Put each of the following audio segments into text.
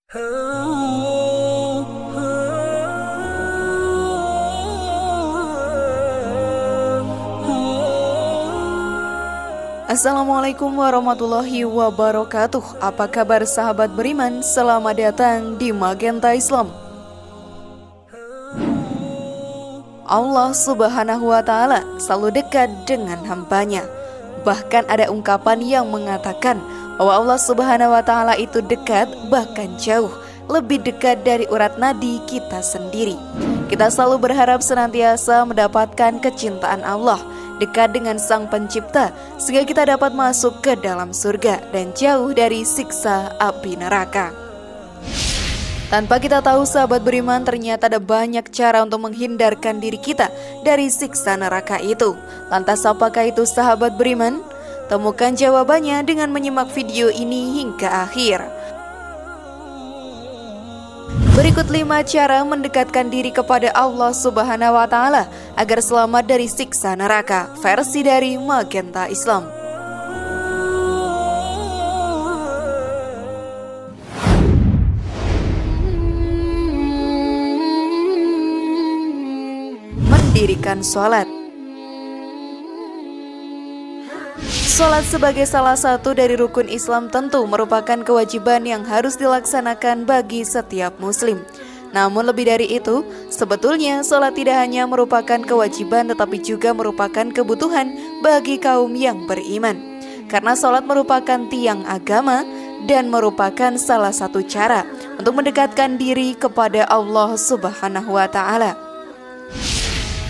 Assalamualaikum warahmatullahi wabarakatuh. Apa kabar sahabat beriman? Selamat datang di Magenta Islam. Allah Subhanahu wa Ta'ala selalu dekat dengan hambanya. Bahkan ada ungkapan yang mengatakan bahwa Allah Subhanahu wa Ta'ala itu dekat, bahkan jauh, lebih dekat dari urat nadi kita sendiri. Kita selalu berharap senantiasa mendapatkan kecintaan Allah, dekat dengan Sang Pencipta, sehingga kita dapat masuk ke dalam surga dan jauh dari siksa api neraka. Tanpa kita tahu sahabat beriman, ternyata ada banyak cara untuk menghindarkan diri kita dari siksa neraka itu. Lantas apakah itu sahabat beriman? Temukan jawabannya dengan menyimak video ini hingga akhir. Berikut 5 cara mendekatkan diri kepada Allah Subhanahu wa Ta'ala agar selamat dari siksa neraka, versi dari Magenta Islam. Mendirikan sholat. Sholat sebagai salah satu dari rukun Islam tentu merupakan kewajiban yang harus dilaksanakan bagi setiap muslim. Namun lebih dari itu, sebetulnya sholat tidak hanya merupakan kewajiban tetapi juga merupakan kebutuhan bagi kaum yang beriman. Karena sholat merupakan tiang agama dan merupakan salah satu cara untuk mendekatkan diri kepada Allah Subhanahu wa Ta'ala.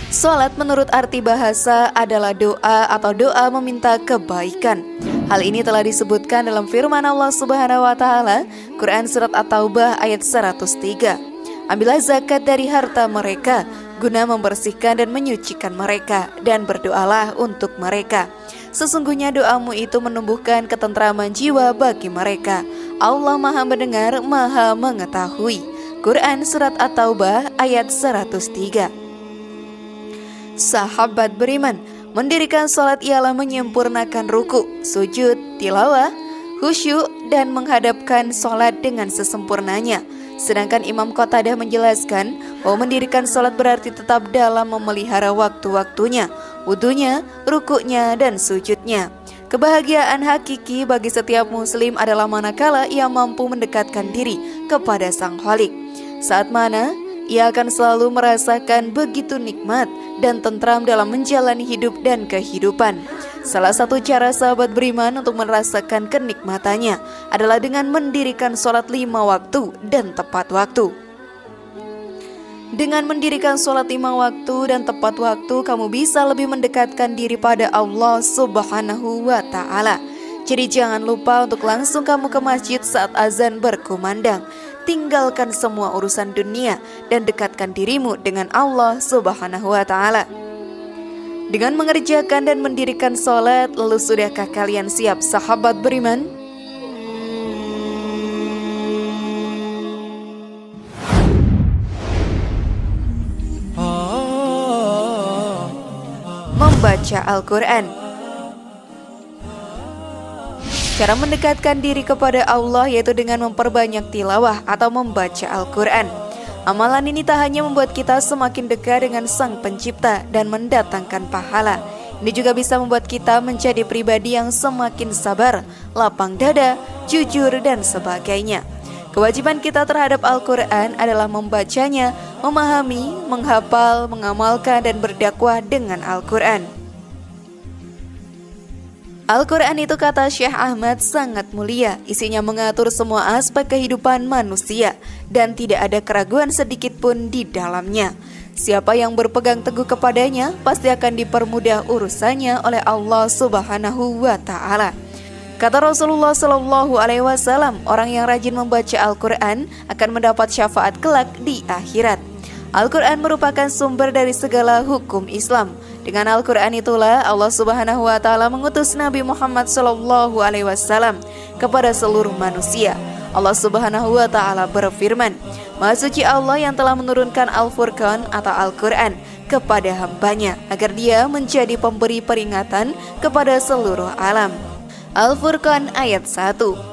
Sholat menurut arti bahasa adalah doa atau doa meminta kebaikan. Hal ini telah disebutkan dalam firman Allah Subhanahu wa Ta'ala, Quran Surat At-Taubah ayat 103. Ambillah zakat dari harta mereka guna membersihkan dan menyucikan mereka, dan berdoalah untuk mereka. Sesungguhnya doamu itu menumbuhkan ketentraman jiwa bagi mereka. Allah Maha Mendengar, Maha Mengetahui. Quran Surat At-Taubah ayat 103. Sahabat beriman, mendirikan sholat ialah menyempurnakan ruku, sujud, tilawah, khusyuk, dan menghadapkan sholat dengan sesempurnanya. Sedangkan Imam Qatadah menjelaskan bahwa mendirikan sholat berarti tetap dalam memelihara waktu-waktunya, wudunya, rukuknya, dan sujudnya. Kebahagiaan hakiki bagi setiap muslim adalah manakala ia mampu mendekatkan diri kepada Sang Khalik. Saat mana ia akan selalu merasakan begitu nikmat dan tentram dalam menjalani hidup dan kehidupan. Salah satu cara sahabat beriman untuk merasakan kenikmatannya adalah dengan mendirikan sholat 5 waktu dan tepat waktu. Dengan mendirikan sholat 5 waktu dan tepat waktu, kamu bisa lebih mendekatkan diri pada Allah Subhanahu wa Ta'ala. Jadi jangan lupa untuk langsung kamu ke masjid saat azan berkumandang. Tinggalkan semua urusan dunia dan dekatkan dirimu dengan Allah Subhanahu wa Ta'ala. Dengan mengerjakan dan mendirikan sholat, lalu sudahkah kalian siap sahabat beriman? Membaca Al-Quran. Cara mendekatkan diri kepada Allah yaitu dengan memperbanyak tilawah atau membaca Al-Quran. Amalan ini tak hanya membuat kita semakin dekat dengan Sang Pencipta dan mendatangkan pahala. Ini juga bisa membuat kita menjadi pribadi yang semakin sabar, lapang dada, jujur, dan sebagainya. Kewajiban kita terhadap Al-Quran adalah membacanya, memahami, menghafal, mengamalkan, dan berdakwah dengan Al-Quran. Al-Quran itu, kata Syekh Ahmad, sangat mulia. Isinya mengatur semua aspek kehidupan manusia dan tidak ada keraguan sedikit pun di dalamnya. Siapa yang berpegang teguh kepadanya pasti akan dipermudah urusannya oleh Allah Subhanahu wa Ta'ala. Kata Rasulullah SAW, orang yang rajin membaca Al-Quran akan mendapat syafaat kelak di akhirat. Al-Quran merupakan sumber dari segala hukum Islam. Dengan Al-Quran itulah Allah Subhanahu wa Ta'ala mengutus Nabi Muhammad SAW kepada seluruh manusia. Allah Subhanahu wa Ta'ala berfirman, Maha suci Allah yang telah menurunkan Al-Furqan atau Al-Quran kepada hambanya agar dia menjadi pemberi peringatan kepada seluruh alam. Al-Furqan ayat 1.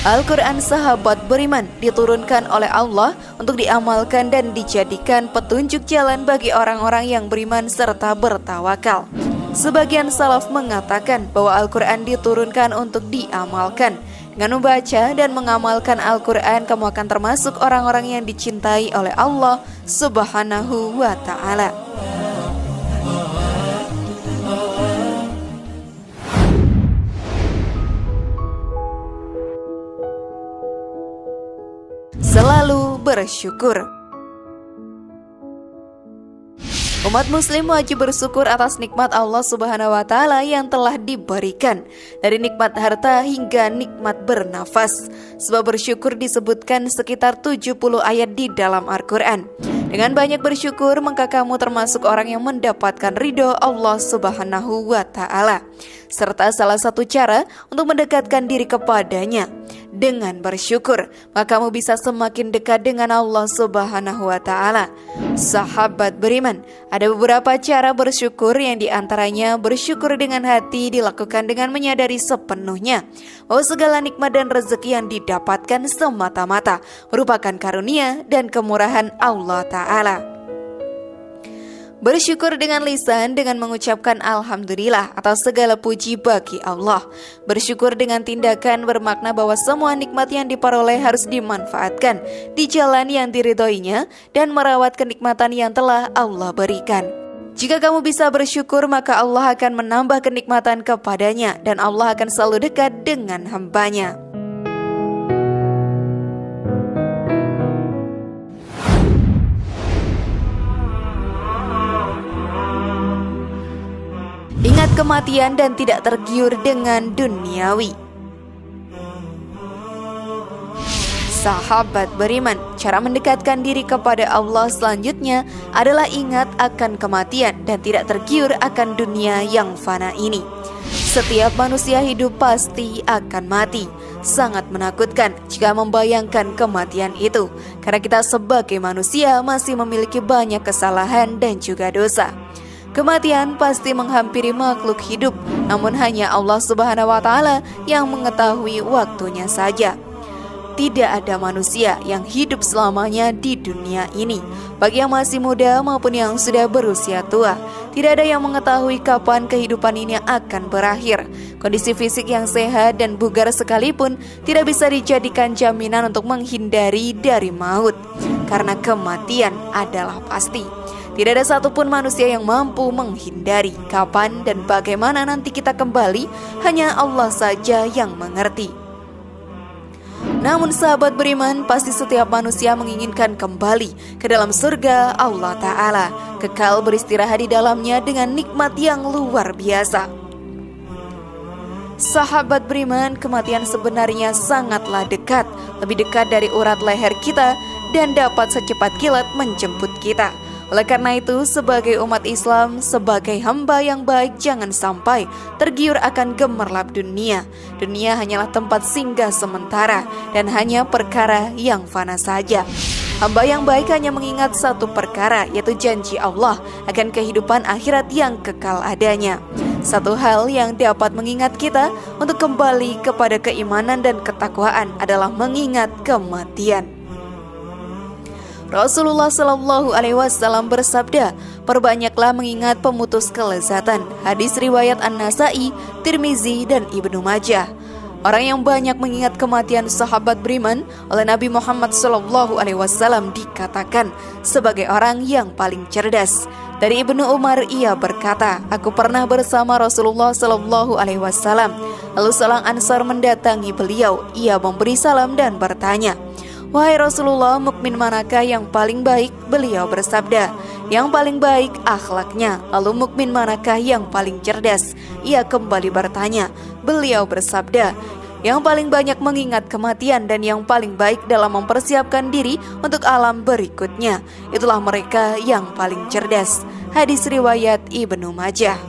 Al-Quran sahabat beriman diturunkan oleh Allah untuk diamalkan dan dijadikan petunjuk jalan bagi orang-orang yang beriman serta bertawakal. Sebagian salaf mengatakan bahwa Al-Quran diturunkan untuk diamalkan. Dengan membaca dan mengamalkan Al-Quran, kamu akan termasuk orang-orang yang dicintai oleh Allah Subhanahu wa Ta'ala. Selalu bersyukur. Umat muslim wajib bersyukur atas nikmat Allah Subhanahu wa Ta'ala yang telah diberikan, dari nikmat harta hingga nikmat bernafas. Sebab bersyukur disebutkan sekitar 70 ayat di dalam Al-Quran. Dengan banyak bersyukur, maka kamu termasuk orang yang mendapatkan ridho Allah Subhanahu wa Ta'ala. Serta salah satu cara untuk mendekatkan diri kepadanya dengan bersyukur, maka kamu bisa semakin dekat dengan Allah Subhanahu wa Ta'ala. Sahabat beriman, ada beberapa cara bersyukur yang diantaranya bersyukur dengan hati dilakukan dengan menyadari sepenuhnya bahwa segala nikmat dan rezeki yang didapatkan semata-mata merupakan karunia dan kemurahan Allah Ta'ala. Bersyukur dengan lisan dengan mengucapkan Alhamdulillah atas segala puji bagi Allah. Bersyukur dengan tindakan bermakna bahwa semua nikmat yang diperoleh harus dimanfaatkan di jalan yang diridhoinya dan merawat kenikmatan yang telah Allah berikan. Jika kamu bisa bersyukur, maka Allah akan menambah kenikmatan kepadanya dan Allah akan selalu dekat dengan hambanya. Ingat kematian dan tidak tergiur dengan duniawi. Sahabat beriman, cara mendekatkan diri kepada Allah selanjutnya adalah ingat akan kematian dan tidak tergiur akan dunia yang fana ini. Setiap manusia hidup pasti akan mati. Sangat menakutkan jika membayangkan kematian itu, karena kita sebagai manusia masih memiliki banyak kesalahan dan juga dosa. Kematian pasti menghampiri makhluk hidup, namun hanya Allah Subhanahu wa Ta'ala yang mengetahui waktunya saja. Tidak ada manusia yang hidup selamanya di dunia ini, baik yang masih muda maupun yang sudah berusia tua. Tidak ada yang mengetahui kapan kehidupan ini akan berakhir. Kondisi fisik yang sehat dan bugar sekalipun tidak bisa dijadikan jaminan untuk menghindari dari maut, karena kematian adalah pasti. Tidak ada satupun manusia yang mampu menghindari kapan dan bagaimana nanti kita kembali, hanya Allah saja yang mengerti. Namun sahabat beriman, pasti setiap manusia menginginkan kembali ke dalam surga Allah Ta'ala, kekal beristirahat di dalamnya dengan nikmat yang luar biasa. Sahabat beriman, kematian sebenarnya sangatlah dekat, lebih dekat dari urat leher kita dan dapat secepat kilat menjemput kita. Oleh karena itu, sebagai umat Islam, sebagai hamba yang baik, jangan sampai tergiur akan gemerlap dunia. Dunia hanyalah tempat singgah sementara dan hanya perkara yang fana saja. Hamba yang baik hanya mengingat satu perkara, yaitu janji Allah akan kehidupan akhirat yang kekal adanya. Satu hal yang dapat mengingat kita untuk kembali kepada keimanan dan ketakwaan adalah mengingat kematian. Rasulullah Shallallahu Alaihi Wasallam bersabda, perbanyaklah mengingat pemutus kelezatan. Hadis riwayat An-Nasai, Tirmizi, dan Ibnu Majah. Orang yang banyak mengingat kematian sahabat beriman oleh Nabi Muhammad Shallallahu Alaihi Wasallam dikatakan sebagai orang yang paling cerdas. Dari Ibnu Umar, ia berkata, aku pernah bersama Rasulullah Shallallahu Alaihi Wasallam. Lalu seorang Ansar mendatangi beliau. Ia memberi salam dan bertanya, wahai Rasulullah, mukmin manakah yang paling baik? Beliau bersabda, yang paling baik akhlaknya. Lalu mukmin manakah yang paling cerdas? Ia kembali bertanya. Beliau bersabda, yang paling banyak mengingat kematian dan yang paling baik dalam mempersiapkan diri untuk alam berikutnya. Itulah mereka yang paling cerdas. Hadis riwayat Ibnu Majah.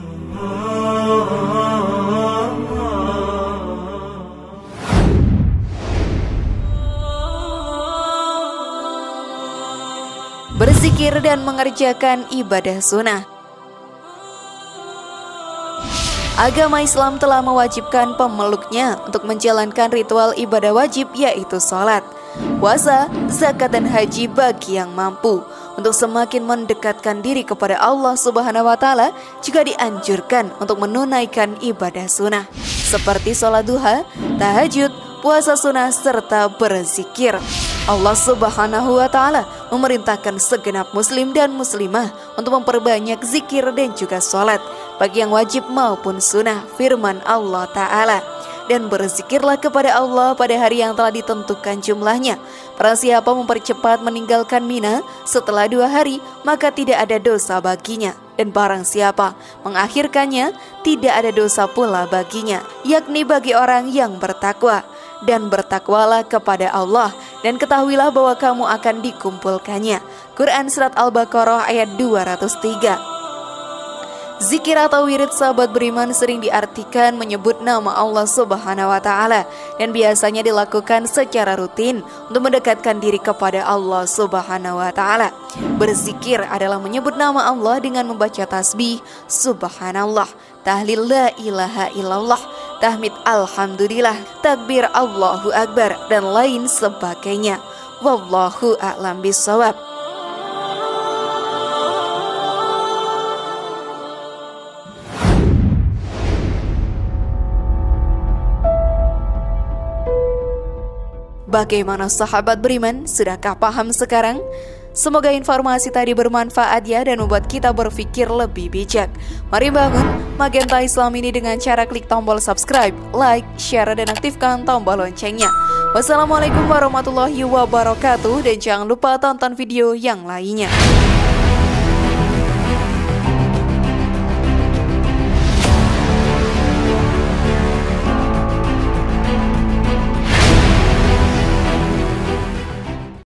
Berzikir dan mengerjakan ibadah sunnah. Agama Islam telah mewajibkan pemeluknya untuk menjalankan ritual ibadah wajib yaitu sholat, puasa, zakat, dan haji bagi yang mampu. Untuk semakin mendekatkan diri kepada Allah Subhanahu wa Ta'ala, juga dianjurkan untuk menunaikan ibadah sunnah seperti sholat duha, tahajud, puasa sunnah, serta berzikir. Allah Subhanahu wa Ta'ala memerintahkan segenap muslim dan muslimah untuk memperbanyak zikir dan juga sholat, bagi yang wajib maupun sunnah. Firman Allah Ta'ala, dan berzikirlah kepada Allah pada hari yang telah ditentukan jumlahnya. Barang siapa mempercepat meninggalkan Mina setelah 2 hari, maka tidak ada dosa baginya. Dan barang siapa mengakhirkannya, tidak ada dosa pula baginya, yakni bagi orang yang bertakwa. Dan bertakwalah kepada Allah, dan ketahuilah bahwa kamu akan dikumpulkannya. Quran Surat Al-Baqarah ayat 203. Zikir atau wirid sahabat beriman sering diartikan menyebut nama Allah Subhanahu wa Ta'ala, dan biasanya dilakukan secara rutin untuk mendekatkan diri kepada Allah Subhanahu wa Ta'ala. Berzikir adalah menyebut nama Allah dengan membaca tasbih Subhanallah, tahlil la ilaha illallah, tahmid alhamdulillah, takbir Allahu Akbar, dan lain sebagainya. Wallahu a'lam bishawab. Bagaimana sahabat beriman? Sudahkah paham sekarang? Semoga informasi tadi bermanfaat ya, dan membuat kita berpikir lebih bijak. Mari bangun Magenta Islam ini dengan cara klik tombol subscribe, like, share, dan aktifkan tombol loncengnya. Wassalamualaikum warahmatullahi wabarakatuh, dan jangan lupa tonton video yang lainnya.